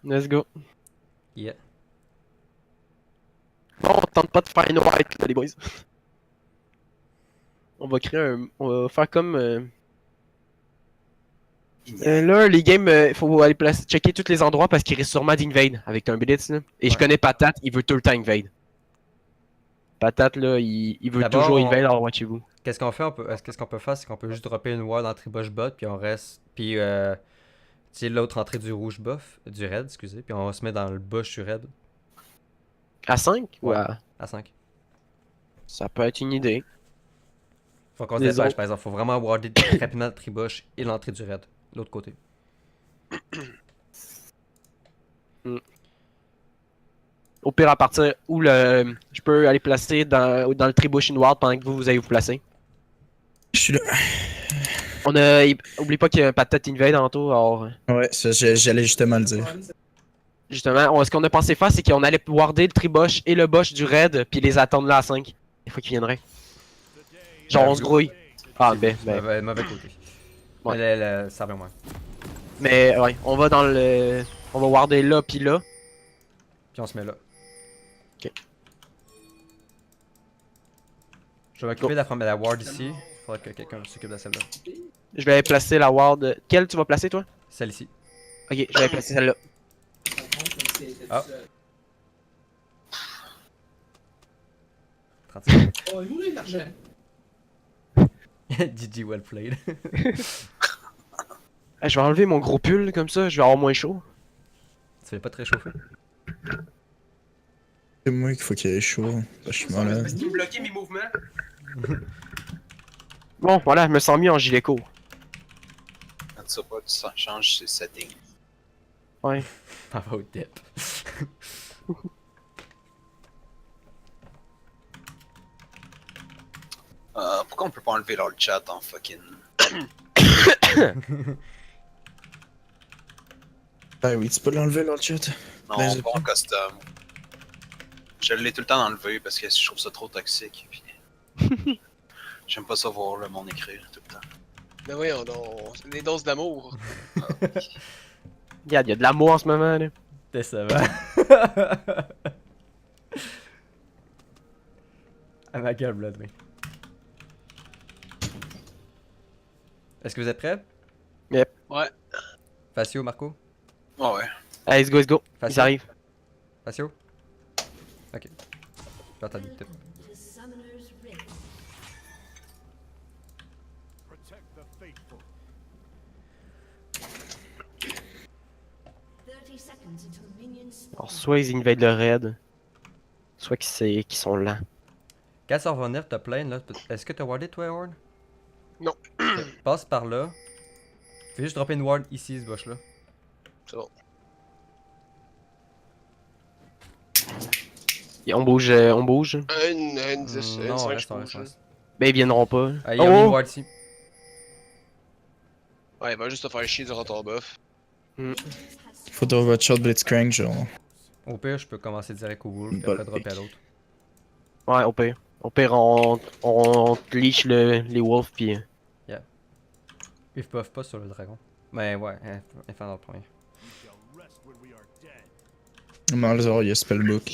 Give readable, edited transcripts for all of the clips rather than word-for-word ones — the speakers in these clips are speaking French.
Let's go. Yeah. Bon, on tente pas de faire une white, là, les boys. On va créer un. On va faire comme. Là, les games, faut aller checker tous les endroits parce qu'il risque sûrement d'invade avec un blitz. Là. Et je Ouais. connais Patate, il veut tout le temps invade. Patate, là, il veut D'abord, toujours invade, alors watchez-vous. qu'est-ce qu'on fait? Qu'est-ce qu'on peut faire? C'est qu'on peut juste dropper une ward dans tribush bot, puis on reste. Puis, tu sais, l'autre entrée du rouge buff, du red, excusez, puis on se met dans le bush du red. À 5 ou Ouais, à. à 5. Ça peut être une idée. Faut qu'on se Les dépêche, autres. par exemple. Faut vraiment warder rapidement le tribush et l'entrée du red, de l'autre côté. Hmm. Au pire, à partir où le. Je peux aller placer dans le Tribush Inward pendant que vous allez vous placer. Je suis là. On a. Oublie pas qu'il y a un patate invade en tout, alors. Ouais, ça, j'allais justement le dire. Justement, ce qu'on a pensé faire, c'est qu'on allait warder le Tribush et le Bush du raid, puis les attendre là à 5. Des fois qu'ils viendraient. Genre, on se grouille. Ah, Mauvais côté. Ouais. Ça va moins. Mais, ouais, on va dans le. On va warder là, puis là. Puis on se met là. Ok. Je vais m'occuper de la ward ici. Faudrait que quelqu'un s'occupe de celle-là. Je vais placer la ward. Quelle tu vas placer, toi? Celle-ci. Ok, je vais placer celle-là. Ah. 30 secondes. Oh, il mourit l'argent. GG well played. Je vais enlever mon gros pull, comme ça, je vais avoir moins chaud. Tu fais pas très chauffer? C'est moi qu'il faut qu'il ait chaud. Je suis malade. Parce qu'il me bloquait mes mouvements. Bon, voilà, je me sens mis en gilet court. Quand tu sais pas, tu changes ses settings. Ouais. Ça va au dip. Pourquoi on peut pas enlever leur chat en fucking. Ah oui, tu peux l'enlever là, le chat. Non, Ben, pas en custom. Je l'ai tout le temps enlevé parce que je trouve ça trop toxique. Puis... J'aime pas ça voir le monde écrire tout le temps. Mais voyons donc, c'est des doses d'amour. Regarde, il y a de l'amour en ce moment, là. Décevant. À ma gueule, Blood, oui. Est-ce que vous êtes prêts? Yep. Ouais. Facio, Marco? Ah ouais. Allez, let's go, let's go. Ils Facio? arrivent. Facio? Ok. J'entends du tip. Alors, soit ils invadent le raid, soit qu'ils sont lents. Quand ça va revenir te plaindre, là, est-ce que t'as wardé toi, Horn? Non. Ok, passe par là. Fais juste dropper une ward ici, ce bush là. C'est bon. Et on bouge, on bouge. Une 10, Non, une 5, je reste, on reste, pense. on reste. Ben, ils viendront pas. Ah, il y a une Oh! ward ici. Ouais, il va juste te faire chier durant ton buff. Faut votre shot Blitzcrank, genre. Au pire, je peux commencer direct au wolf, puis Bonne après dropper à l'autre. Ouais, au pire. Au pire, on leash les wolves, puis... Ils peuvent pas sur le dragon. Mais ouais, il fait dans le premier. Malzor, il y a Spellbook.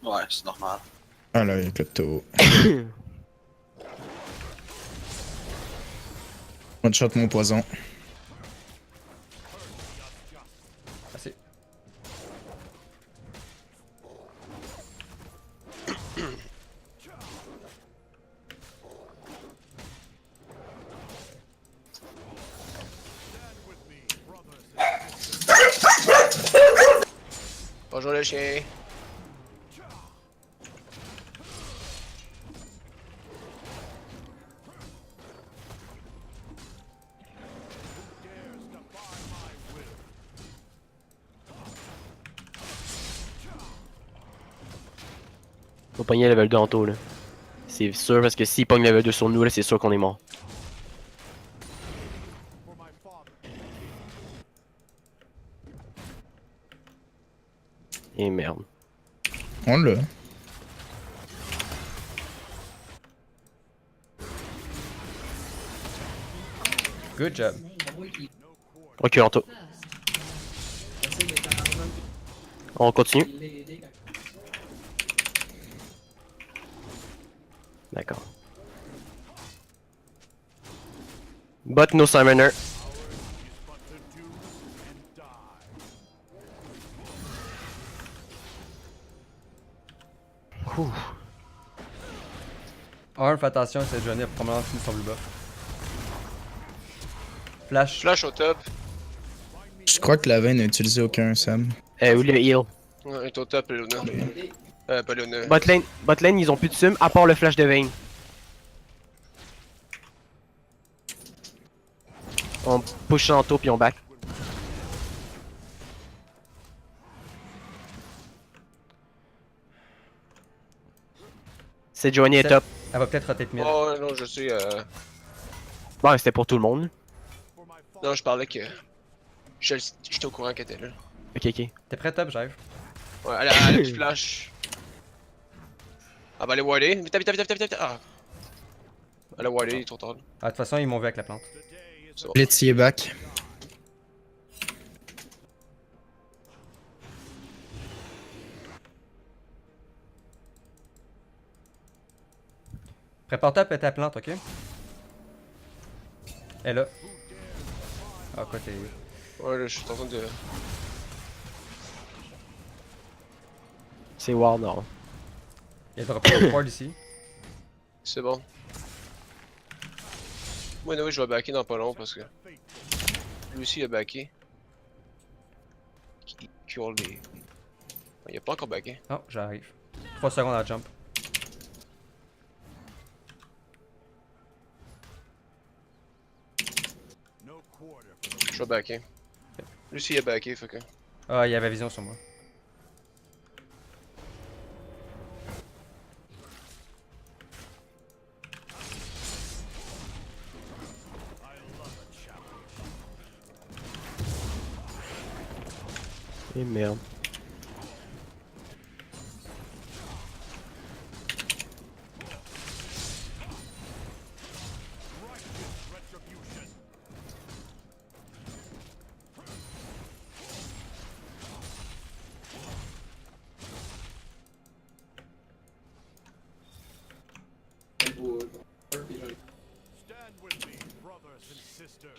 Ouais, c'est normal. Ah là, il y a Klepto. One shot mon poison. Assez. Bonjour le chien. On va pogner level 2 en tôt, là. C'est sûr, parce que s'ils pognent level 2 sur nous, là, c'est sûr qu'on est mort. Et merde. On l'a. Good job. Recule en tôt. On continue. D'accord. Bot no summoner. Ouh. Arm, fais attention, c'est Johnny a probablement fini son blue buff. Flash. Flash au top. Je crois que la veine n'a utilisé aucun Sam. Où le heal? Ouais, il est au top, Luna. Pas Luna. Bot lane, ils ont plus de sum à part le flash de Vayne. On push en taux puis on back. C'est Joanie est top. Elle va peut-être roter de mid. Oh non, je sais. Bon, c'était pour tout le monde. Non, je parlais que. J'étais au courant qu'elle était là. Ok, ok. T'es prêt top, j'arrive. Ouais, elle a du flash. Elle va aller warder. Vite, vite, vite, vite, vite. Ah. Elle a wardé, il est trop tard. Ah, de toute façon, ils m'ont vu avec la plante. C'est bon. Blitz, il est back. Prépare-toi à péter la plante, ok? Elle est là. Ah, quoi, t'es. Ouais, là, je suis en train de. C'est Ward, non. Il y a droppé le ward ici. C'est bon. Moi, oui, je vais backer dans pas long parce que. Lui aussi, il a backé. Qui cure les. Il a pas encore backé. Non, j'arrive. 3 secondes à jump. Je vais backer. Lui aussi, il a backé, fait que. Ah, il y avait vision sur moi. Et merde. Stand with me, brothers and sisters.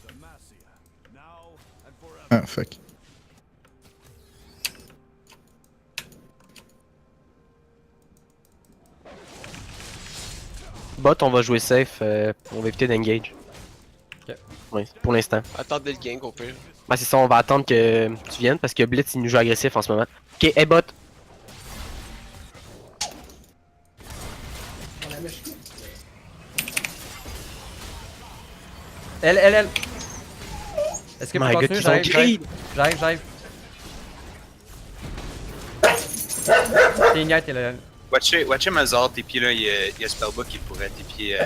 Demacia, now and forever. Ah, fuck. Bot, on va jouer safe. On va éviter d'engage. Ok. Oui, pour l'instant. Attendez le gank au pire. Bah, c'est ça, on va attendre que tu viennes parce que Blitz il nous joue agressif en ce moment. Ok, hey bot. Elle. Est-ce que My pour god, continuer, ils ont greed. j'arrive. T'es ignite, t'es là. Watchez Mazard, TP là, il y a Spellbook qui pourrait TP. Je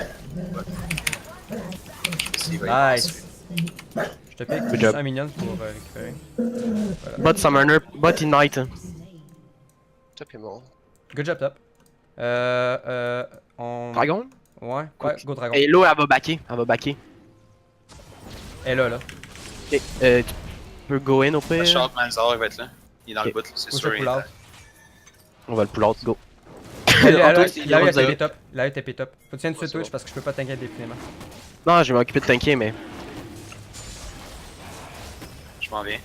sais s'il va y Nice. passer. Je te pique Good job. un minion pour récupérer. Bot summoner, bot ignite. Top est mort. Good job, top. On. Dragon? Ouais, go dragon. Et l'eau, elle va backer. Elle va backer. Elle est là. Ok, tu peux go in au pire. Short Mazard, il va être là. Il est dans Ok. le bout, là, c'est Faut sûr. se il pull est out. là. On va le pull out, go. Elle a Antoine, TP il top. Il a TP top. Faut que tu viennes sur c'est Twitch bon. parce que je peux pas t'inquiéter définitivement. Non, je vais m'occuper de tanker, mais. Je m'en viens.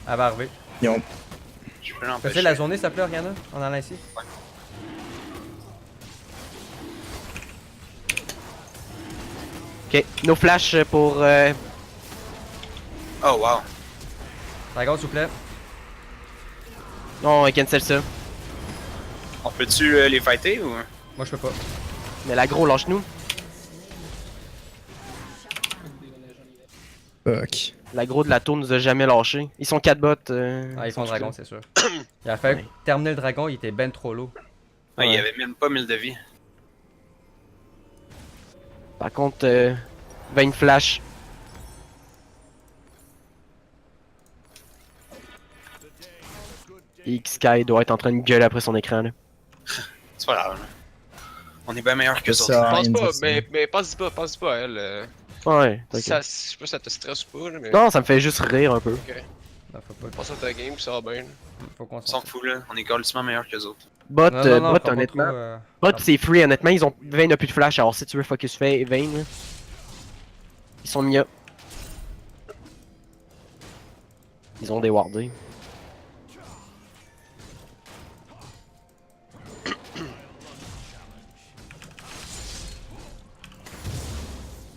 Elle va arriver. Ils ont... Je peux Peux-tu l'empêcher. la journée, ça plaît, Oriana? En allant ici? Ok, no flash pour. Oh wow. Dragon, s'il vous plaît. Non, on cancel ça. On peut-tu les fighter ou? Moi, je peux pas. Mais l'agro, lâche-nous. Fuck. L'agro de la tour nous a jamais lâché. Ils sont 4 bots. Ah, ils font dragon, c'est sûr. Il a fallu Ouais. terminer le dragon, il était ben trop lourd. Ouais, il y Ouais. avait même pas 1000 de vie. Par contre, Vayne flash. Today is a good Et Sky doit être en train de gueuler après son écran là. C'est pas grave. Là. On est bien meilleur que Ça ça. sert à Pense rien de pas, dire ça. mais pense pas à elle. Ouais, ok. Ça, je sais pas si ça te stresse ou pas, là, mais. Non, ça me fait juste rire un peu. Non, faut pas. Pense à ta game, pis ça va bien. Faut qu'on On s'en fout là, on est carrément meilleur que les autres. Bot, Non, non, non, bot prends pas honnêtement. trop, Bot c'est free honnêtement, ils ont. Vayne n'a plus de flash, alors si tu veux focus Vayne là. Ils sont mis. Ils ont des wardés.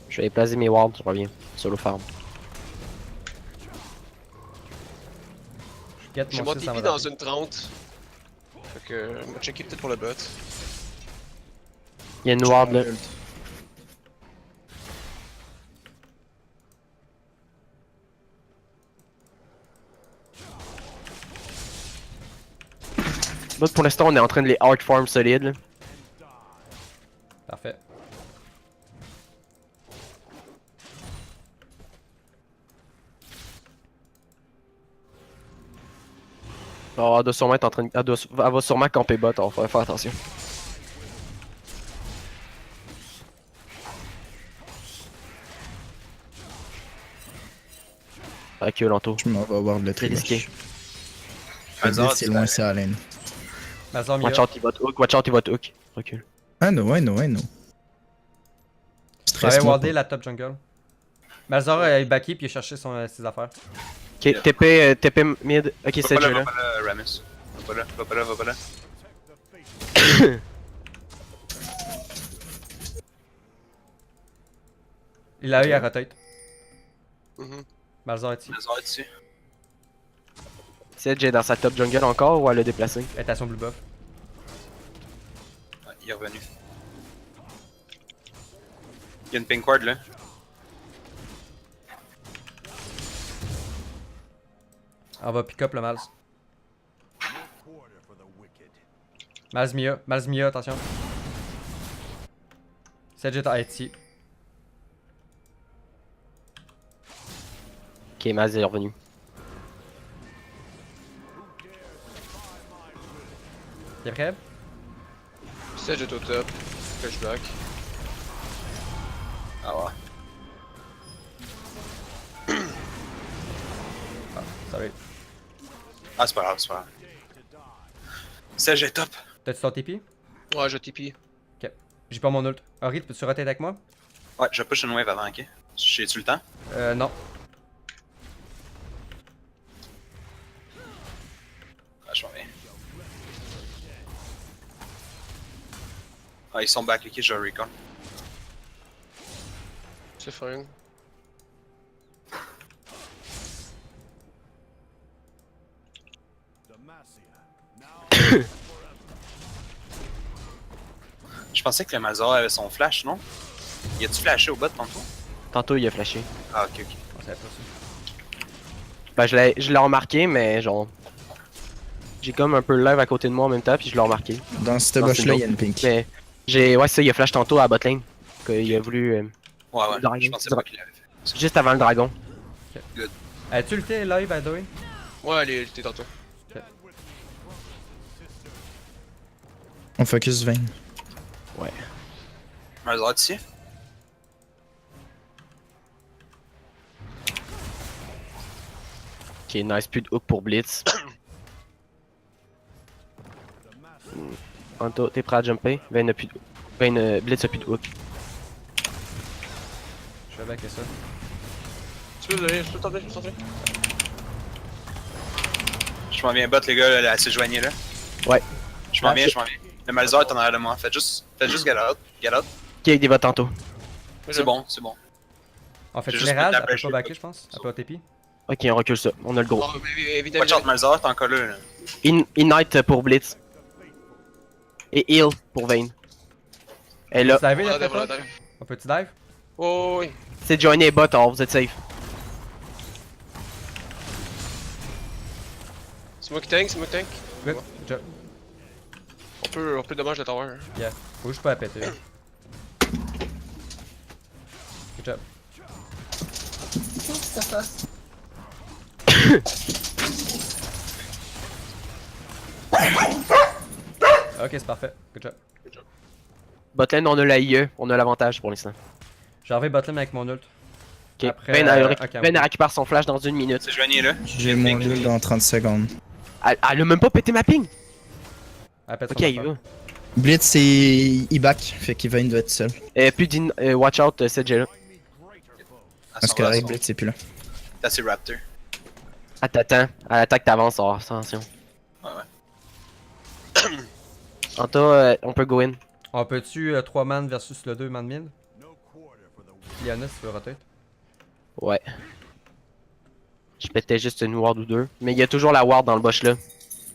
Je vais placer mes wards, je reviens. Solo farm. Je guette J'ai mon mon 6 en TP mode dans une 30. Fait que, on va checker peut-être pour le bot. Il y a une ward là. Bot pour l'instant on est en train de les hard farm solide là. Parfait. Oh, elle doit sûrement être en train de... Elle va sûrement camper bot, alors faut faire attention. Recule Anto. Je m'en vais voir le C'est tribal. risqué. Hazard, C'est loin, c'est à lane. Mazor Mia. Watch out, il va te hook, watch out, il va te hook. Recule. Ah non, Ça avait Stress-moi wardé pas. la top jungle. Malzor est backé puis il a cherché ses affaires. Ok, TP mid. Ok, c'est Va pas le là, jeu va là. pas là, Ramus. Va pas là, va pas là, va pas là. Il l'a eu à rotate. Mhm. Malzor est ici. Hazard dessus. Sedge est dans sa top jungle encore ou elle l'a déplacé? Elle est à son blue buff. Ouais, il est revenu. Il y a une pink ward là. On va pick up le Malz. Quarter for the wicked. Malz Mia, attention. Sedge est ici. Ok, Maz est revenu. T'es prêt? Sedge est au top. Que je bloque. Ah ouais. Sorry. Ah, c'est pas grave, c'est pas grave. Sage est top. T'as-tu ton TP? Ouais, je TP. J'ai pas mon ult. Henri, peux-tu rotate avec moi? Ouais, je push une wave avant, ok? J'ai-tu le temps? Non. Ah, je m'en vais. Ah, ils sont back, ok, je recon. C'est fine. Demacia. Now Je pensais que le Malzahar avait son flash, non? Y a-tu flashé au bot tantôt? Tantôt il a flashé. Ah, ok, ok. On savait pas ça. Ben je l'ai remarqué mais genre... J'ai comme un peu le live à côté de moi en même temps puis je l'ai remarqué. Dans cette Non, bush c'est là, bon. il y a une pink. Mais j'ai... Ouais c'est ça, il a flash tantôt à botlane. Il a voulu... Ouais, ouais, Dragon. je pensais pas qu'il l'avait fait. juste avant le dragon. As-tu ulté live, by the way? Ouais, elle était tantôt. On focus Vayne. Malzahar ici? Ok, nice, plus de hook pour Blitz. Anto, t'es prêt à jumper? Vayne a plus de... Blitz a plus de hook. Je suis avec ça. Tu peux aller, je peux tenter, je peux tenter. Je m'en viens bot, les gars, là, elle s'est joignée là. Ouais. Je m'en viens, je m'en viens. Le Malzahar est en arrière de moi. Faites juste get out, get out. Ok, il va tantôt. C'est bon, c'est bon. On fait J'ai juste général, mis elle la peut pressure, pas backer, pas- je pense. Elle peut pas TP. Ok, on recule ça. On a le gros. Oh, vite, Watch out, Malzahar, t'es encore là. Ignite pour Blitz. Et heal pour Vayne. Et là, Tu dives, On là, a toi? dive. On peut-tu dive? Oh, oui. c'est joiner bot, alors vous êtes safe. C'est moi qui tank, c'est moi qui tank. Good. Good job. On peut dommage le tower. Yeah. Faut juste pas la péter. Good job. Ok, c'est parfait. Good job. Botlane, on a la IE, on a l'avantage pour l'instant. J'en vais bottom avec mon ult. Ok, Après, Ben, ok, Ben, elle récupère son flash dans 1 minute. C'est Joanie là. J'ai mon ult dans 30 secondes. Elle a même pas pété ma ping! Elle pète son Ok, il affaire. va. Blitz, il back, fait qu'il va être seul. Puis watch out, cette là. Parce que avec Blitz, c'est plus là. T'as ses Raptor. Elle t'attend, elle attaque, t'avances, oh, attention. Ouais. Anta, on peut go in. On peut-tu 3 man versus le 2 man mid? Liana, si tu veux rotate. Ouais. Je pétais juste une ward ou deux. Mais il y a toujours la ward dans le bush là.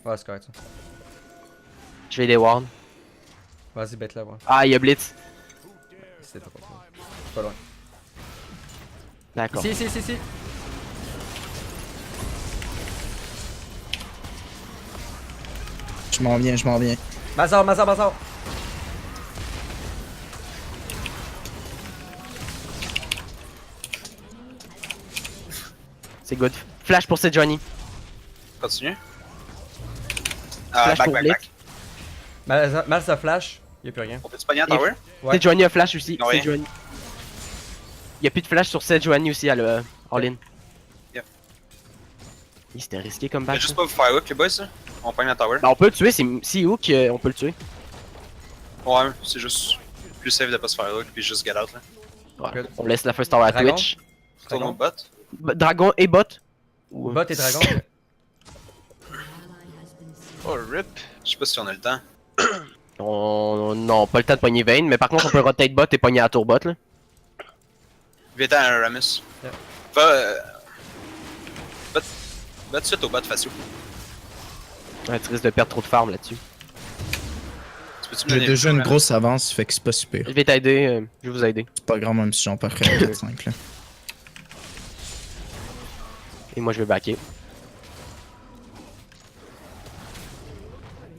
Ouais, c'est correct ça. Je vais des wards. Vas-y, bête là, ouais. Ah, il y a Blitz. C'était pas loin. C'est pas loin. D'accord. Ici. Je m'en viens. Mazar. C'est good. Flash pour cette Johnny. Continue. Ah, Flash pour back. Blitz. Mal ça flash, y'a plus rien. On peut-tu pogner en tower? Ouais. Cette Johnny a flash aussi. Ouais. Cette Johnny. Il y a plus de flash sur cette Johnny aussi, elle a all-in. Yep. C'était risqué comme Mais back. juste pas vous faire hook les boys là. On pogne en tower. Bah, on peut le tuer, si hook, on peut le tuer. Ouais, c'est juste plus safe de pas se faire hook puis juste get out là. Ouais. Good. On laisse la first tower à Dragon. Twitch. Retourne au bot. Dragon et bot. Ou- Bot et dragon. Oh, rip. Je sais pas si on a le temps. Non, pas le temps de pogner Vayne, mais par contre on peut rotate bot et pogner à tour bot là. Vite à Aramis. Yep. Va tout de suite au bot facile. Ouais, tu risques de perdre trop de farm là-dessus. Tu peux-tu me J'ai donner déjà le une coup, là? grosse avance, fait que c'est pas super. Je vais t'aider, je vais vous aider. C'est pas grave même si j'en perds 4-5 là. Et moi je vais backer.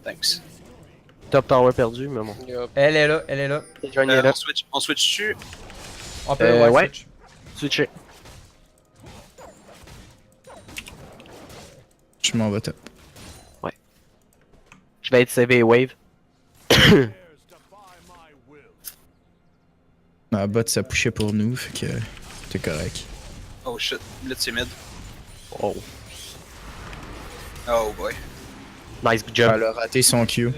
Thanks. Top tower perdu, mais bon. Yup. Elle est là. Cette Johnny est là. On switch dessus. On peut, Ouais. switch. Switcher. Je m'en vais top. Je vais être CV wave. Ma bot ça pushait pour nous, fait que t'es correct. Oh shit, Blitz c'est mid. Oh. Oh boy. Nice job. Elle a raté son Q.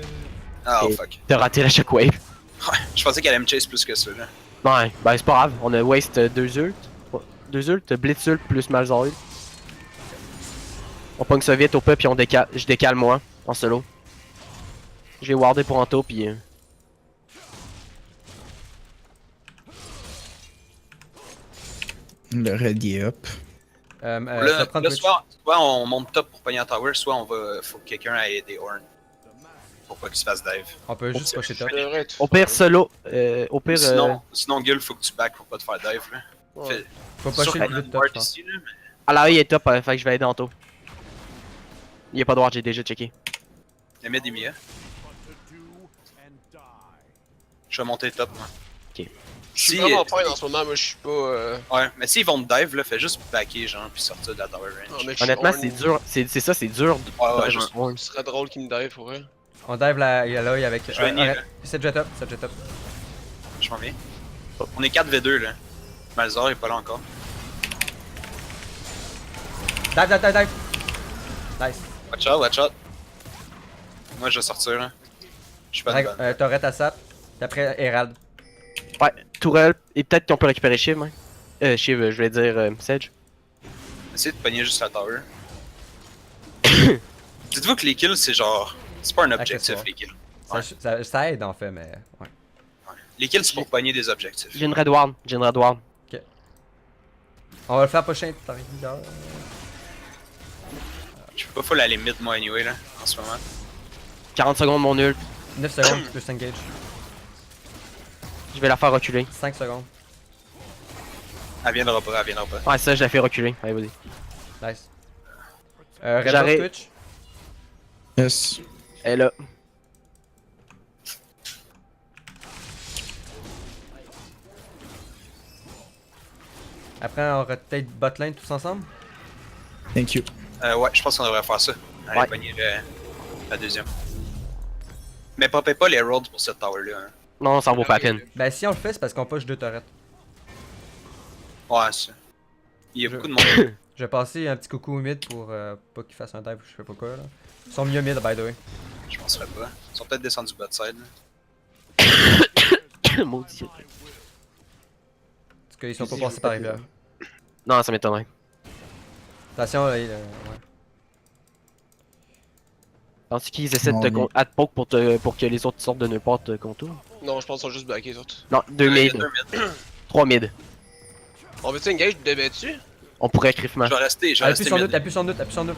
Oh Et- fuck. T'as raté la shockwave. Ouais, je pensais qu'elle allait me chase plus que ça là. Ouais, ben c'est pas grave. On a waste 2 ult. 2 ult, blitz ult plus Malzar ult. On pogne ça vite au peu puis on décale. Je décale moi en solo. Je vais warder pour Anto puis. Le red il est up. Ça Là, prend là Twitch. soit on monte top pour pogner en tower, soit on va. Faut que quelqu'un aille des horns. Pour pas qu'il se fasse dive. On peut juste pusher top. Je devrais tout Au pire faire. solo. Au pire. Sinon Gull, faut que tu back pour pas te faire dive là. Ouais. Fait- Faut sûr pusher qu'on le a vite une top, ward je pense. ici là, mais. À la il est top, fait que je vais aider Anto. Il y a pas de ward, j'ai déjà checké. Le mid est mieux. But to do and die. Je vais monter top moi. Ok. Je suis Si, vraiment fine en ce moment, moi je suis pas. ouais, mais s'ils vont te dive là, fais juste backer genre puis sortir de la tower range. Oh, mec, je suis Honnêtement, horny. c'est dur. C'est ça, c'est dur. Ouais, juste. Ouais. Ce serait drôle qu'il me dive pour vrai. On dive la Yaloy avec. Je vais venir, arrête. là. C'est jet up. Je m'en viens. On est 4v2 là. Malzar est pas là encore. Dive. Nice. Watch out. Moi je vais sortir là. Je suis pas de bonne. Torrette à sap. Puis après, Herald. Ouais, Tourelle. Et peut-être qu'on peut récupérer Shiv, hein. Shiv, je vais dire Sedge. Essayez de pogner juste la tower. Dites-vous que les kills c'est genre. C'est pas un objectif Accessoire. les kills. Ça aide en fait, mais. Ouais. Ouais. Les kills c'est pour pogner des objectifs. J'ai une red ward. On va le faire prochain. T'as rien dit, Je peux pas full à la limite moi anyway là, en ce moment. 40 secondes mon ult. 9 secondes, plus engage. Je vais la faire reculer. 5 secondes. Elle viendra pas. Ouais, ça, je la fais reculer. Allez, vas-y. Nice. Red J'arrête. Bull Twitch. Yes. Elle est là. Après, on rotate botlane tous ensemble. Thank you. Ouais, je pense qu'on devrait faire ça. Allez Ouais. pogner La deuxième. Mais popez pas les Heralds pour cette tower-là. Hein. Non, ça en vaut pas la peine. Ben, si on le fait, c'est parce qu'on push 2 turrets. Ouais, ça. Il y a Je- beaucoup de monde. Je vais passer un petit coucou au mid pour pas qu'il fasse un dive ou je sais pas quoi là. Ils sont mieux mid, by the way. Je penserais pas. Ils sont peut-être descendus bot side. Là. Maudit. En tout cas, ils sont pas passés par rivière. Non, ça m'étonnerait. Attention, là, ouais. Penses-tu qu'ils essaient de te Non, poke pour que les autres sortent de n'importe te contour? Non, je pense qu'ils sont juste backés, les autres. Non, 2 Il y a mid, deux mid. 3 mid. On veut-tu engage de dessus? On pourrait criffement. Je vais rester, je vais Appuie rester sur mid. doute, appuie sur doute, appuie sur doute.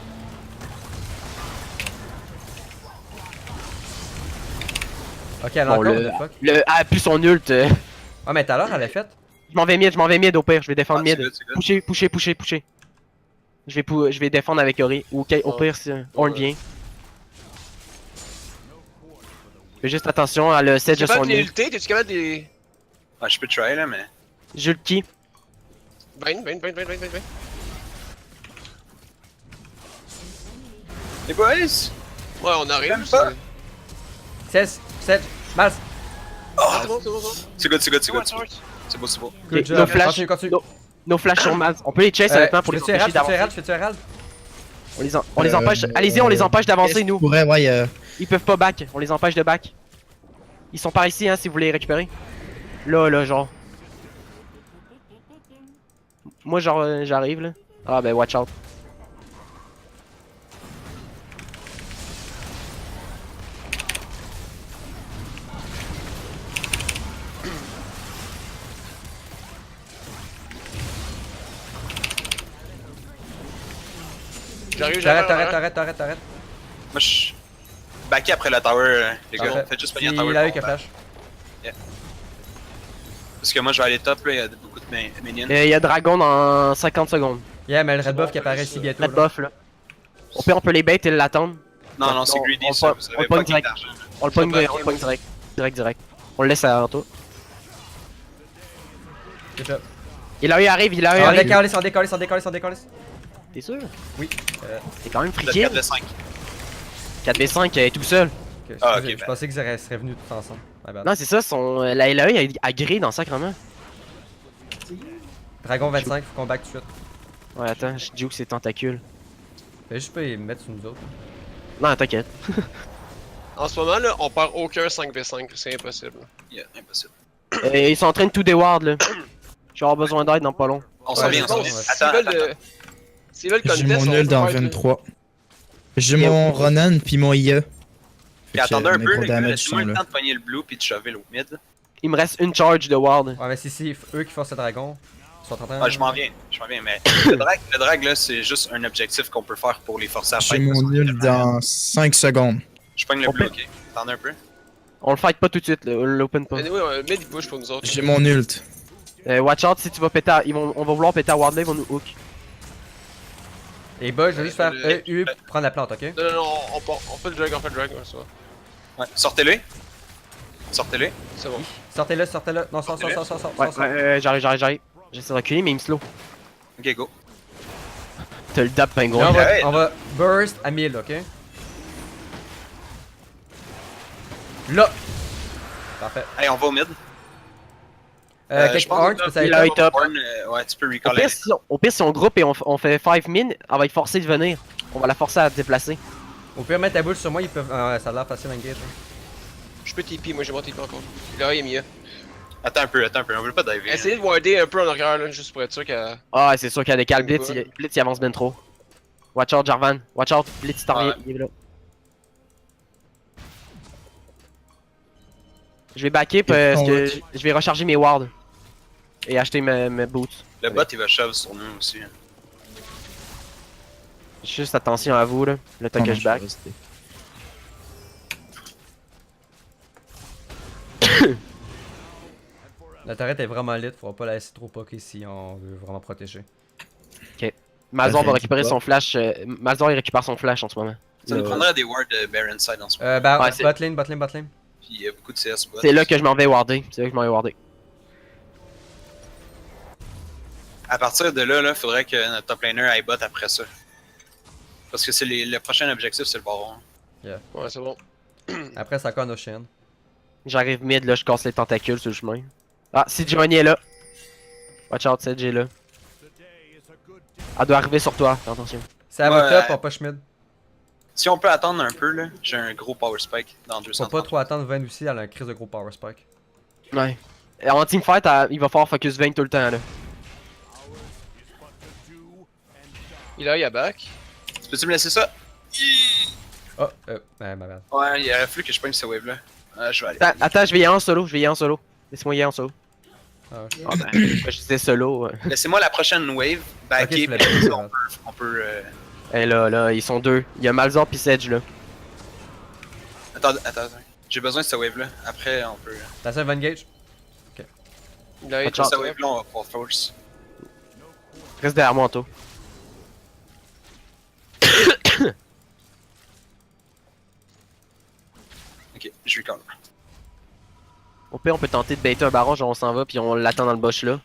Ok, elle a Bon, encore, le- what the fuck. Plus son ult. Ah, mais tout à l'heure, elle l'a fait. Je m'en vais mid au pire, je vais défendre Ah, c'est mid. good, c'est good. Pusher. Je vais défendre avec Ori. Ou au pire, si Horn vient. Fais juste attention à le set T'es de son capable de les ult. ulter? T'es-tu capable de les... Ouais, je peux try là, mais. Jule qui? Bain. Les boys! Ouais, on arrive. Même pas. 16, 7, Mals. Ah, c'est bon. C'est good, c'est good, c'est good. Smart. C'est beau, c'est beau. Good Ok, job. nos flash. Continue. Nos flash sur Maz. On peut les chase maintenant pour les fais-tu empêcher Herald, fais-tu d'avancer. Herald, fais-tu Herald? On les empêche. Allez-y, on les empêche d'avancer, nous. Pourrait, ouais, Ils peuvent pas back. On les empêche de back. Ils sont par ici, hein, si vous voulez les récupérer. Là, genre. Moi, genre, j'arrive, là. Ah, ben, watch out. J'arrive. T'arrêtes. Moi, je suis backé après la tower, les gars. Parfait. Faites juste pogner Il la tower. a eu pour que back. flash. Parce que moi, je vais aller top, là. Il y a beaucoup de minions. Il y a Dragon dans 50 secondes. Yeah, mais le red buff qui apparaît ici bientôt. Red là. buff, là. On peut les bait et l'attendre. Non, c'est on- greedy, on ça. le Vous pogne avez pas direct. d'argent. On le pogne back, direct. On le laisse à toi. Good job. Il arrive. On décolle. T'es sûr? Oui. C'est quand même Vous êtes free 4 kill. de 5. 4v5 tout seul. Ok, Ah, excusez, ok, je pensais qu'ils seraient venus tous ensemble. My bad. Non, c'est ça, la LAE a gré dans sacrement. Dragon 25, faut qu'on back tout de suite. Ouais, attends, je juke ses tentacules. Fais juste pas les mettre sur nous autres. Non, t'inquiète. En ce moment, là, on perd aucun 5v5. C'est impossible. Yeah, impossible. Ils sont en train de tout déward là. Je vais avoir besoin d'aide dans pas long. On s'en Ouais, vient, on s'en ouais, vient. ouais. Attends. S'ils veulent J'ai contest, mon on nul peut dans fight, là. 23. J'ai mon Ronan puis mon IA. Puis attendez un peu, les gars. damage Laissez-moi sont le là. temps de pogner le blue puis de shover l'autre mid. Il me reste une charge de ward. Ouais, mais si eux qui forcent le dragon, ils sont en train Ah, je m'en viens, mais le drag là, c'est juste un objectif qu'on peut faire pour les forcer à J'ai fight. mon parce que nul dans 5 secondes. Je pogne le On blue, peut- ok. Attendez un peu. On le fight pas tout de suite, là. On l'open pas. Mais oui, mid il push pour nous autres. J'ai mon ult. Watch out si tu vas péter on va vouloir péter à ward là, ils vont nous hook. Et bah, je vais juste faire Le- EU pour prendre la plante, ok? Non, on fait le drag, ouais, ça va. Ouais, sortez-le. Sortez-le. C'est bon. Sortez-le. Non, sors. Ouais, j'arrive. J'essaie de reculer mais il me slow. Ok, go. T'as le dap Là, pingouin. Ouais. on va burst à 1000, ok? Là! Parfait. Hey, on va au mid. Quelque je pense Horn, que tu peux ça il a être été top. Ouais, tu peux Au recall. pire, si on groupe et on fait 5 min, elle va être forcée de venir. On va la forcer à se déplacer. Au pire, mettre ta boule sur moi, ils peuvent. Ça a l'air facile à engage. Je peux TP, moi j'ai mon TP encore. Là, il est mieux. Attends un peu, on veut pas diver. Essayez de warder un peu en arrière, là, juste pour être sûr qu'elle. Ah, c'est sûr qu'il y a des cales. Blitz, Ouais. il avance bien trop. Watch out, Jarvan. Watch out, Blitz, t'en Ouais. il est là. Je vais backer parce que je vais recharger mes wards. Et acheter mes boots. Le bot il va shove sur nous aussi. Juste attention à vous là, le temps que je back. La turret est vraiment lit, faudra pas la laisser trop poker si on veut vraiment protéger. Mazor va fait récupérer du son flash. Mazor il récupère son flash en ce moment. Ça nous prendrait des wards de Baron side en ce moment. Bah, Ouais, c'est- botlane. Puis il y a beaucoup de CS bot. C'est là que je m'en vais warder. À partir de là, faudrait que notre top laner aille bot après ça. Parce que c'est le prochain objectif, c'est le baron. Ouais, c'est bon. Après, c'est encore Notion. J'arrive mid, là, je casse les tentacules sur le chemin. Ah, si Johnny est là. Watch out, CJ est là. Today is a good day. Elle doit arriver sur toi, fais attention. C'est à Ouais, votre top, on push mid. Si on peut attendre un peu, là, j'ai un gros power spike dans Faut 200. pas trop attendre Vayne aussi, elle a un crise de gros power spike. Ouais. En teamfight, il va falloir focus Vayne tout le temps, là. Il a back. Tu peux-tu me laisser ça? Oh, ma bad. Ouais, il aurait fallu que je prenne ce wave là. Je vais aller. Attends, je vais y aller en solo, Laisse-moi y aller en solo. Ah, ok. Ah ben, je disais solo. Laissez-moi la prochaine wave, backer, Ok, tu puis l'as on peut. On peut Et là, ils sont deux. Il y a Malzor pis Sedge, là. Attends. J'ai besoin de ce wave là. Après, on peut. T'as ça, Van Gage? Il a Watch hit out. Ce wave là, on va pouvoir force. Reste derrière moi, Anto. Ok, je recall. Au pire, on peut tenter de baiter un baron, genre on s'en va, puis on l'attend dans le bush là.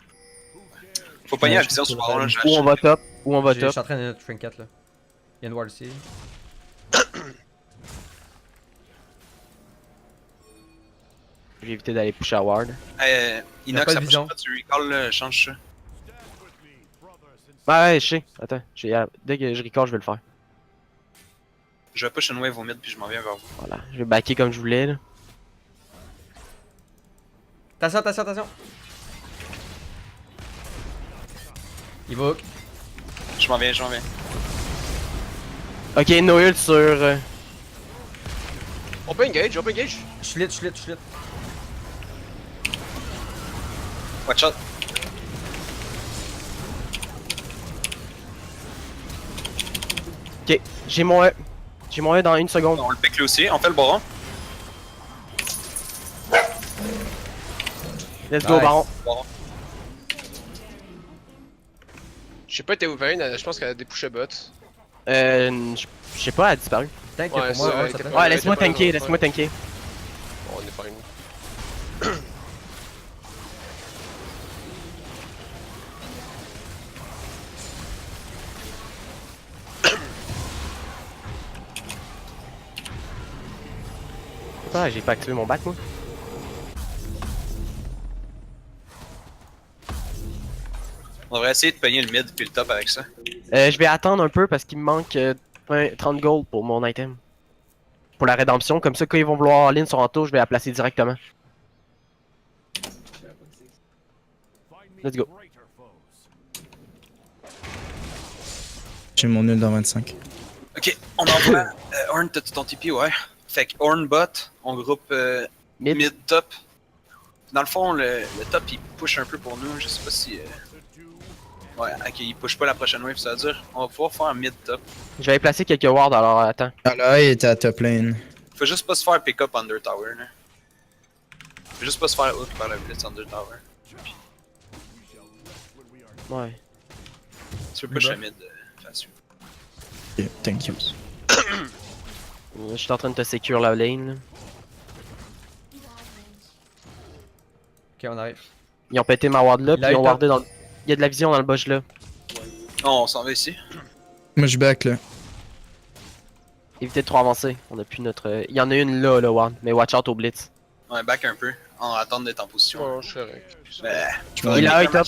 Faut pogner Ouais, la vision je sur pense Baron là. que Ou on va top, ou on va Je top. suis en train de notre trinket là. Il y a une ward ici. Je vais éviter d'aller pusher à Ward. Inox, pas de ça vision. pas du recall là, change ça. Ouais, je sais. Attends, dès que je record, je vais le faire. Je vais push une wave au mid puis je m'en viens vers vous. Voilà, je vais backer comme je voulais là. Attention! Il va hook. Je m'en viens. Ok, no ult sur. On peut engage. Je suis lit. Watch out. Ok, j'ai mon E. J'ai mon E dans une seconde. On le pick là aussi. On fait le Baron. Let's go, Nice. baron. Baron. Je sais pas, t'es où Vayne, je pense qu'elle a des push bot. Je sais pas, elle a disparu. Tank Ouais, pour moi, ça, ouais, elle ça était fait. pas- Ouais, laisse-moi t'es pas tanker, loin, laisse-moi tanker. Bon, on est pas une. Ah, j'ai pas activé mon back moi. On devrait essayer de pogner le mid puis le top avec ça. Je vais attendre un peu parce qu'il me manque 30 gold pour mon item. Pour la rédemption, comme ça quand ils vont vouloir all-in sur Anto, je vais la placer directement. Let's go. J'ai mon nul dans 25. Ok, on envoie. Orn, t'as-tu ton TP? Ouais. Fait que Orn bot, on groupe Mid. mid top. Dans le fond, le top il push un peu pour nous. Je sais pas si. Ouais, ok, il push pas la prochaine wave, ça veut dire on va pouvoir faire un mid top. Je vais aller placer quelques wards alors attends. Ah là, il était à top lane. Faut juste pas se faire pick up under tower là. Faut juste pas se faire hook par la blitz under tower. Ouais. Tu peux push Bah. le mid facile. Ok, thank you. Je suis en train de te secure la lane. Là. Ok, on arrive. Ils ont pété ma ward là, Il a puis ils ont eu top. wardé dans le... Il y a de la vision dans le bush là. Non, on s'en va ici. Moi, je back là. Évitez de trop avancer. On a plus notre... Il y en a une là, ward. Mais watch out au blitz. Ouais, back un peu. En attendant d'être en position. Bon, je suis correct. Je m'en Il vais, a high top.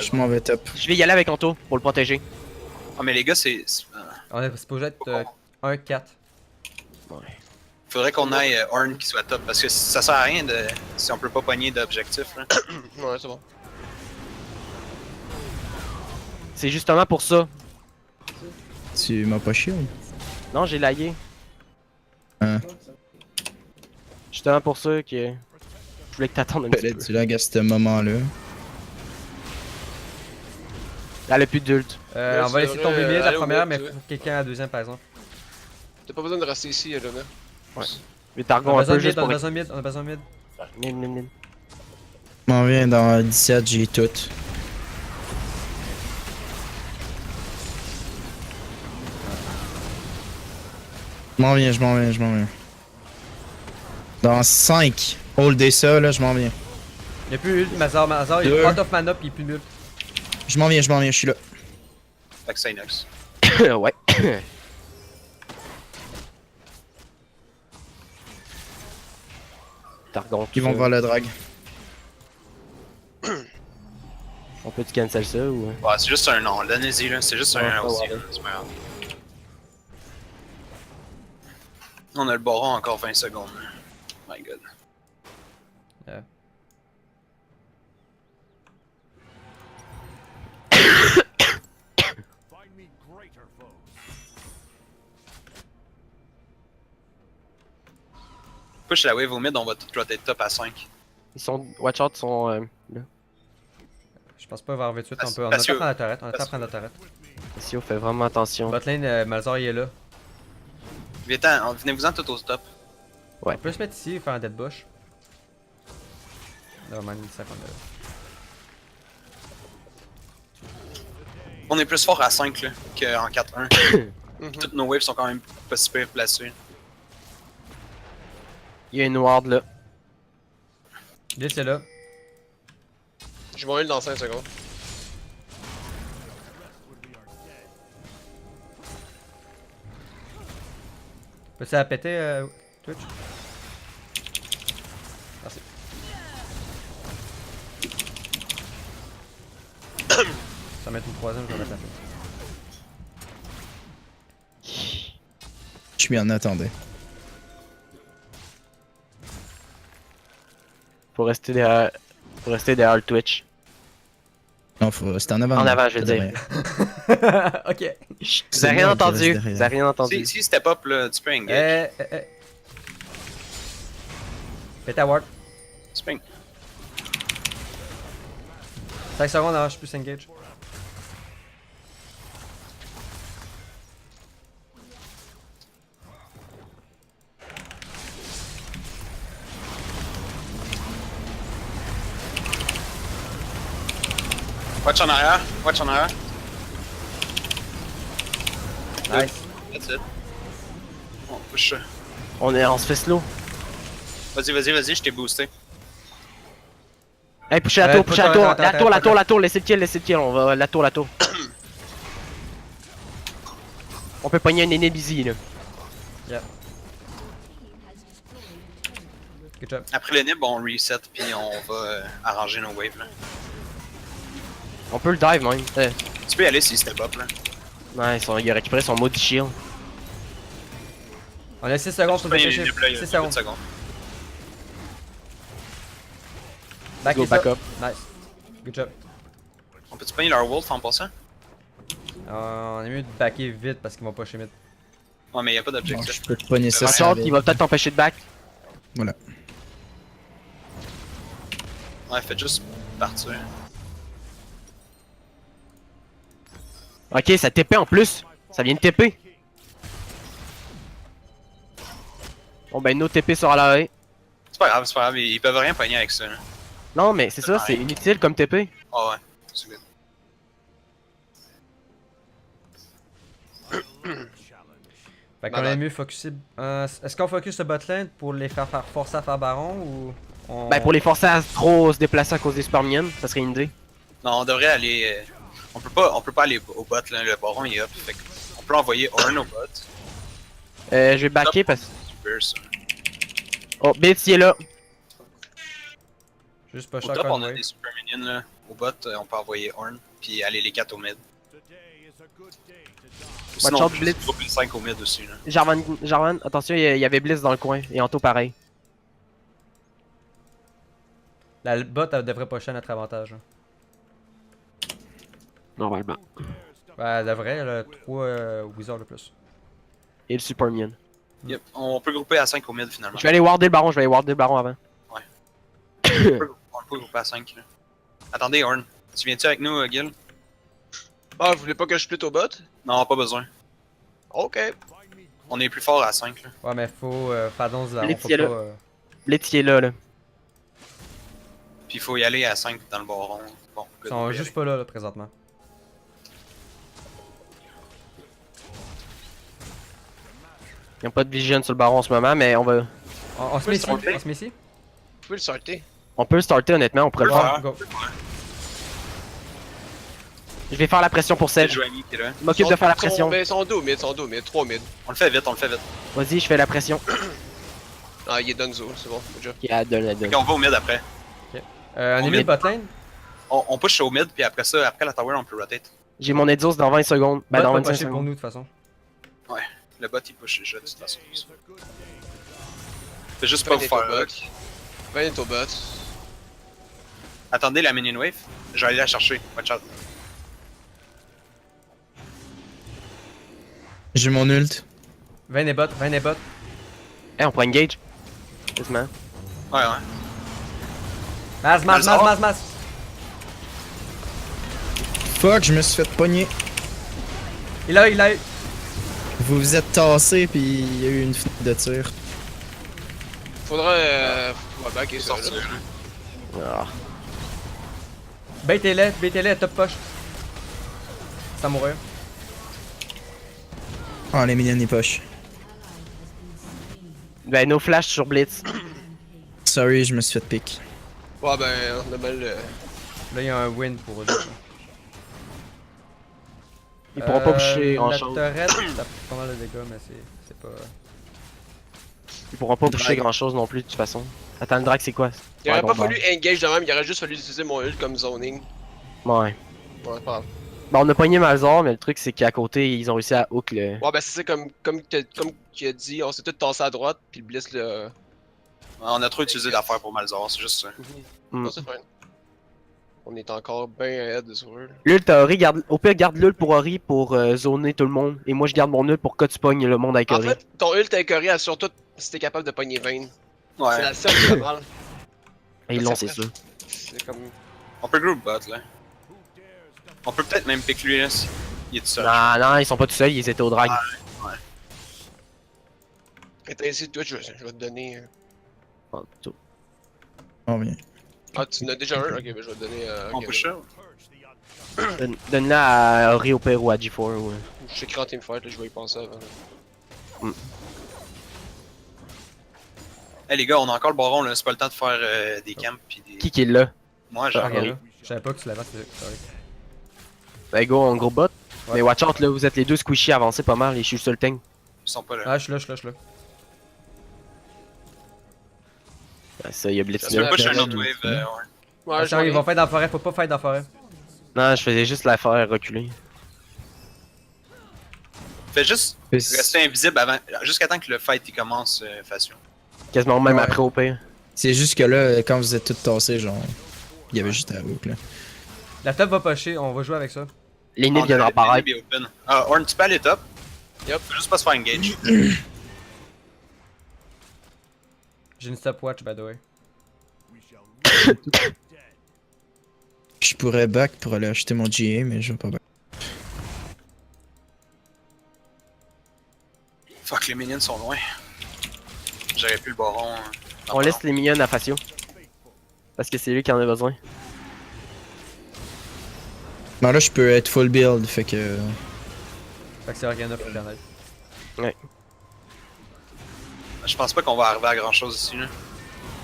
je m'en vais top. Je vais y aller avec Anto pour le protéger. Ah, mais les gars, c'est. On est supposé être 1-4. Faudrait qu'on aille Orn qui soit top parce que ça sert à rien de si on peut pas pogner d'objectif là. Ouais, c'est bon. C'est justement pour ça. Tu m'as pas shield? Non, j'ai lagué. Hein? Justement pour ça que... Je voulais que t'attendes un petit Fallait peu. du lag à ce moment-là. Elle a plus d'ult. On va laisser tomber mid la aller au première, mid, mais ouais. faut quelqu'un à la deuxième par exemple. T'as pas besoin de rester ici, Elena. Mais On Targon a un besoin peu de mid, juste on pour... a besoin de mid, on a besoin de mid. Mid. Je m'en viens dans 17, j'ai tout. Je m'en viens. Dans 5, holdez ça là, je m'en viens. Y'a plus ult, Mazar, il Deux. est out of mana pis il est plus ult. Je m'en viens, je suis là. Fait que c'est Inox. ouais. Targon. Ils vont voir le drag. On peut-tu cancel ça ou. Ouais, c'est juste un nom, donnez-y là, c'est juste Ouais, un aussi, ouais. là, c'est pas grave. On a le baron encore 20 secondes. Là. My god. Find me greater foes. Push la wave au mid, on va tout rotate top à 5. Ils sont. Watch out, ils sont là. Je pense pas vers 28, on peut. On Parce attend que- prendre la turret. On attend prendre la turret. Sio fait vraiment attention. Botlane, Malzor il est là. Venez-vous-en tout au top. Ouais. On peut se mettre ici et faire un dead bush. Non, man, 50 là. On est plus fort à 5 là, qu'en 4-1. Mhm. Toutes nos waves sont quand même pas super placées. Il y a une ward là. Blitz est là. Je vais heal dans 5 secondes. Peux-tu la péter, Twitch? Merci. Ça va mettre une troisième, je vais mettre la fin. Je m'y en attendais. Faut rester derrière. Faut rester derrière le Twitch. Non, faut rester en avant. En avant, je veux pas dire. derrière. Ok. Vous C'est avez rien moi qui entendu. reste Vous derrière. avez rien entendu. Si step up là, tu peux engage. Fais ta ward. Tu peux 5 secondes avant, je suis plus engage. Watch en arrière, watch en arrière. Nice. That's it. On push ça. On se fait slow. Vas-y, je t'ai boosté. Hey, poussez la tour, poussez la tour. attends, La tour, laissez le kill. On va la tour. On peut pogner un ennemi busy là. Good job. Après le nib, on reset puis on va arranger nos waves là. On peut le dive même. Tu peux y aller s'il step up là. Ouais, il a récupéré son mode shield. On a 6 secondes pour Il y a dépêcher. une nib là, il y a 6 8 secondes. secondes. Back Go is back up. Nice. Good job. On peut-tu pogner leur wolf en passant? On est mieux de backer vite parce qu'ils vont pas chez mid. Ouais, mais y a pas Bon, d'objectif. je peux te pogner ça. Watch ça out, il va peut-être t'empêcher de back. Voilà. Ouais, faites juste partir. Ok, ça TP en plus. Ça vient de TP. Bon ben, nos TP sera là. C'est pas grave, ils peuvent rien pogner avec ça. Là. Non, mais c'est ça, c'est inutile comme TP. Ah ouais, c'est good. Fait qu'on est mieux focusé. Est-ce qu'on focus le botlane pour les faire forcer à faire baron ou. Ben, pour les forcer à trop se déplacer à cause des super minions, ça serait une idée. Non, on devrait aller. On peut pas aller au bot là, le baron il est up. Fait on peut envoyer Ornn au bot. Je vais backer parce que. Super ça. Oh, Blitz, il est là. Juste pas Au cher top, on a Conway. des super minions là. Au bot, on peut envoyer Ornn, puis aller les 4 au mid. Today is a good day to die. Sinon, out, on peut Blitz. juste dropper le 5 au mid aussi là. Jarvan, attention, il y avait Blitz dans le coin. Et Anto pareil. La bot elle devrait pusher à notre avantage. Hein. Normalement. Ouais, elle devrait, elle a 3 wizards de plus. Et le super minion. Yep, on peut grouper à 5 au mid finalement. Je vais aller warder le baron, avant. On peut grouper à 5 là. Attendez, Ornn. Tu viens-tu avec nous, Gil? Ah, vous voulez pas que je split au bot? Non, pas besoin. Ok. On est plus fort à 5 là. Ouais, mais faut faire dans la. Les Faut petits, pas. là. Blitz, il est là. Puis il faut y aller à 5 dans le baron. Bon, Ils good, sont on peut y juste aller. pas là présentement. Il n'y a pas de vision sur le baron en ce moment, mais on va. On se met ici. sortir. On se met ici. Vous pouvez le sortir. On peut le starter honnêtement, on pourrait le Ouais. faire. Go. Je vais faire la pression pour C'est Sedge. Joanie qui est là. Je m'occupe de faire la pression. Mais ils sont deux au mid, 3 mid. On le fait vite, on le fait vite. Vas-y, je fais la pression. Ah, il est Dunzo, c'est bon, good job. Qui a donné la Ok, on va au mid après. On est On mid est- botlane. On push au mid, puis après ça, après la tower, on peut rotate. J'ai mon Exhaust dans 20 secondes. Ben, Bot dans va 25 pusher pour secondes. nous de toute façon. Le bot, il push déjà de toute façon. It's a good day. Fais juste pas Vayne vous est au faire bot. hook. Vayne est au bot. Attendez la minion wave. Je vais aller la chercher. Watch out. J'ai mon ult. Vayne est bot, Vayne est bot. Eh, on prend engage. Quasiment. Ouais. Mas. Fuck, je me suis fait pogner. Il a eu. Vous vous êtes tassé puis il y a eu une fenêtre de tir. Faudra. On va backer ça Sortir. là. Ah. Baitez-les, top push. Ça mourir. Ah, les minions, les poches. Ben, no flash sur Blitz. Sorry, je me suis fait pick. Ouais, ben, on a mal. Là, il y a un win pour eux. Ils pourront pas pusher grand La chose. turret, ça fait pas mal de dégâts, mais c'est pas. Ils pourront pas pusher Drag. grand chose non plus de toute façon. Attends, le drag c'est quoi? Il aurait Ouais, pas bon, fallu engage de même, il aurait juste fallu utiliser mon ult comme zoning. Ouais. Ouais, pas grave. Ben, on a pogné Malzor, mais le truc c'est qu'à côté, ils ont réussi à hook le. Ouais, ben c'est ça, comme tu as dit, on s'est tous tassés à droite, puis le Bliss le. On a trop utilisé d'affaires pour Malzor, c'est juste ça. Mm. Non, c'est fine. On est encore bien ahead sur eux. L'ult à Ori, garde... au pire, garde l'ult pour Ori pour zoner tout le monde. Et moi, je garde mon ult pour que tu pognes le monde avec En Ori. fait, ton ult avec Ori, assure tout si t'es capable de pogner Vayne. C'est Ouais. la seule qui fait mal. Et ils l'ont, c'est sûr. C'est comme. On peut group bot là. Who dares to On peut peut-être même pick lui là. Il est tout seul. Non, ils sont pas tout seuls, ils étaient au drag. Attends, ici, toi, je vais te donner. Ah, tout. On vient. Ah, tu en as déjà un? Ok, ben je vais te donner. On ok, push ça. purge the Donne-la à Ori au pire ou à G4. Ouais. Je t'écris en teamfight, là, je vais y penser avant. Hey les gars, on a encore le baron là. C'est pas le temps de faire des camps pis des. Qui est là? Moi, Ah, j'ai regardez. là. Je savais pas que tu l'avais, sorry. Ben go, en gros bot. Ouais. Mais watch out là, vous êtes les deux squishy avancés pas mal et je suis sur le tank. Ils sont pas là. Ah, je suis là. Ben, ça, il y a Blitz Je vais là. push un là, autre wave. Ouais. Ouais, Attention, ils vont fight dans la forêt, faut pas fight dans la forêt. Non, je faisais juste la faire reculer. Fais juste rester invisible avant. Jusqu'à temps que le fight il commence facion. Quasiment même Ouais. après au pire. C'est juste que là, quand vous êtes tous tassés, genre. Il y avait juste à hook là. La top va pusher, on va jouer avec ça. Les nids viennent apparaître. Ah, Orn, tu peux aller top. Yep. Faut juste pas se faire engage. J'ai une stopwatch, by the way. We shall leave you dead. Je pourrais back pour aller acheter mon GA, mais je vais pas back. Fuck, les minions sont loin. J'aurais pu le baron. On laisse les minions à Facio. Parce que c'est lui qui en a besoin. Non, là, je peux être full build, fait que. Fait que c'est Organa pour le Ouais. Je pense pas qu'on va arriver à grand chose ici là.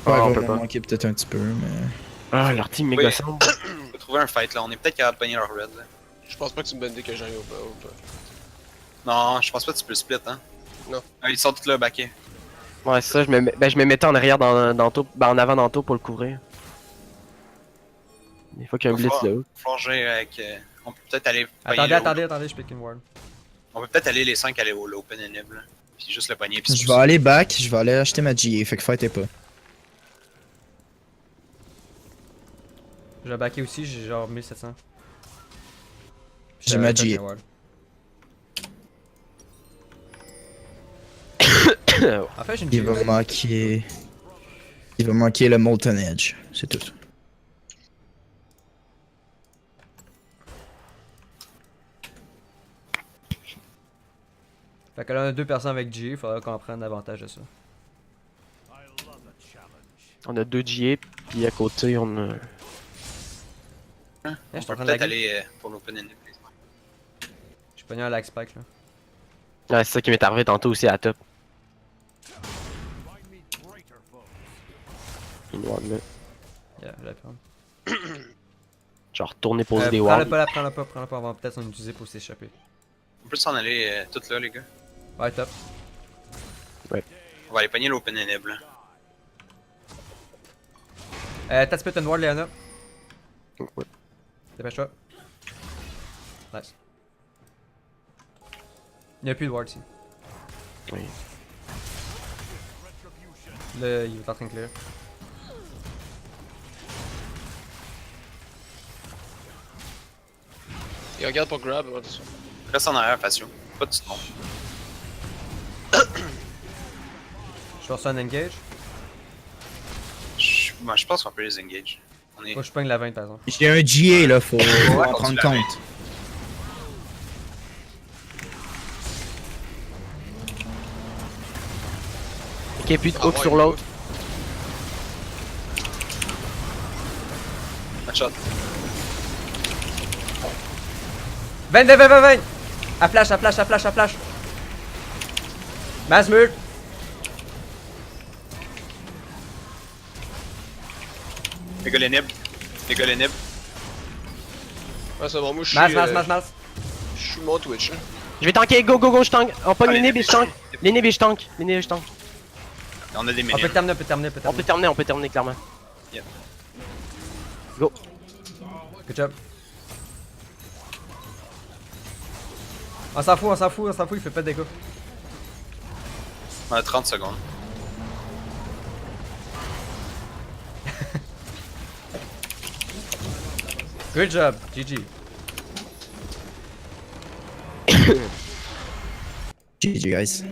Ouais, Ah, on il peut va pas. m'en manquer peut-être un petit peu, mais. Ah, leur team méga sombre. On peut trouver un fight là. On est peut-être capable de pogner leur red là. Je pense pas que tu me bandes que j'arrive au pas. Non, je pense pas que tu peux split hein. Non. Ah, ils sont tous là backés. Ouais, c'est ça, je me mettais en arrière dans tour, ben en avant dans tour pour le couvrir. Des fois qu'il y a un Va blitz falloir- là. falloir jouer avec. On peut peut-être aller. pogner Attendez, je pick une ward. On peut peut-être aller les 5 aller au l'open enable là. Puis juste le pogner. Puis Je vais aller back, je vais aller acheter ma GA, fait que fightez pas. Je vais backer aussi, j'ai genre 1700. J'ai ma GA. En fait, j'ai une Il va GA. manquer. Il va manquer le Molten Edge, c'est tout. Fait que là, on a deux personnes avec GA, il faudra qu'on prenne davantage de ça. I love a challenge. On a deux GA, puis à côté on a. Eh, On je suis peut en train de peut-être laguer. aller pour l'open enable. J'ai pogné un lag spike là. Ouais, c'est ça qui m'est arrivé tantôt aussi à la top. Find me greater foes. Une ward là. Yeah, je vais la prendre. Genre retourner poser des Prends-le wards. pas, prends-le pas, on va peut-être s'en utiliser pour s'échapper. On peut s'en aller toutes là les gars. Ouais, top. On va aller pogner l'open enable là. T'as spit une ward, Léana. Ouais. Dépêche-toi. Nice. Il n'y a plus de ward ici. Oui. Là, il est en train de clear. Il regarde pour grab. Ouais, c'est ça. Reste en arrière, Facio. Pas de nom. Je force un engage. Moi, je pense qu'on peut les engage. On est. Moi, je pogne la 20 par exemple. J'ai un GA là, faut en on prendre se la compte. Ok, plus de Ah hook ouais, sur il l'autre. One shot. 20, 20, 20, 20, 20! À flash, à flash, à flash, à flash! Masmur! Les gars, les nibs. Les gars, les nibs. Ouais, c'est bon, moi je suis. Mas. Je suis mon Twitch. Là. Je vais tanker, go, go, go, je tank. On pogne Allez, les nibs et je tank. Les nibs et je tank. Les nibs et je tank. On a des On minions. peut terminer, on peut terminer, on peut On peut terminer. terminer clairement. Yep. Go. Good job. On s'en fout, il fait pas de dégâts. On a 30 secondes. Good job, GG. GG guys.